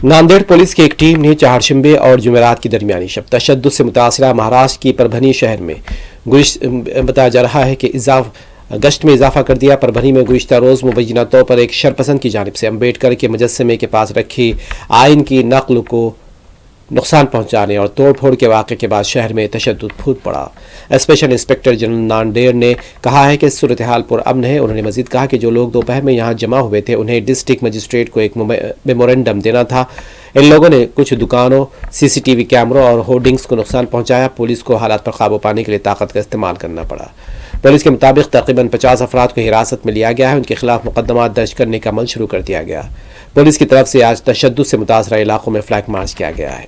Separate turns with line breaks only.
Nanded police کی ایک team نے چہارشنبے اور جمعرات کی درمیانی شب تشدد سے متاثرہ مہاراشٹر کی پربھنی شہر میں بتایا جا رہا ہے کہ گشت میں اضافہ کر دیا۔ پربھنی میں گزشتہ روز مبینہ طور پر ایک شرپسند کی جانب سے امبیڈکر کے مجسمے کے پاس رکھی آئین کی نقل کو نقصان پہنچانے اور توڑ پھوڑ کے واقعے کے بعد شہر میں تشدد پھوٹ پڑا۔ اسپیشل انسپکٹر جنرل ناندیڑ نے کہا ہے کہ صورتحال پرامن ہے۔ انہوں نے مزید کہا کہ جو لوگ دوپہر میں یہاں جمع ہوئے تھے انہیں ڈسٹرکٹ مجسٹریٹ کو ایک میمورنڈم دینا تھا۔ ان لوگوں نے کچھ دکانوں، سی سی ٹی وی کیمروں اور ہورڈنگز کو نقصان پہنچایا۔ پولیس کو حالات پر قابو پانے کے لیے طاقت کا استعمال کرنا پڑا۔ پولیس کے مطابق تقریباً 50 افراد کو حراست میں لیا گیا ہے۔ ان کے خلاف مقدمات درج کرنے کا عمل شروع کر دیا گیا۔ پولیس کی طرف سے آج تشدد سے متاثرہ علاقوں میں فلیگ مارچ کیا گیا ہے۔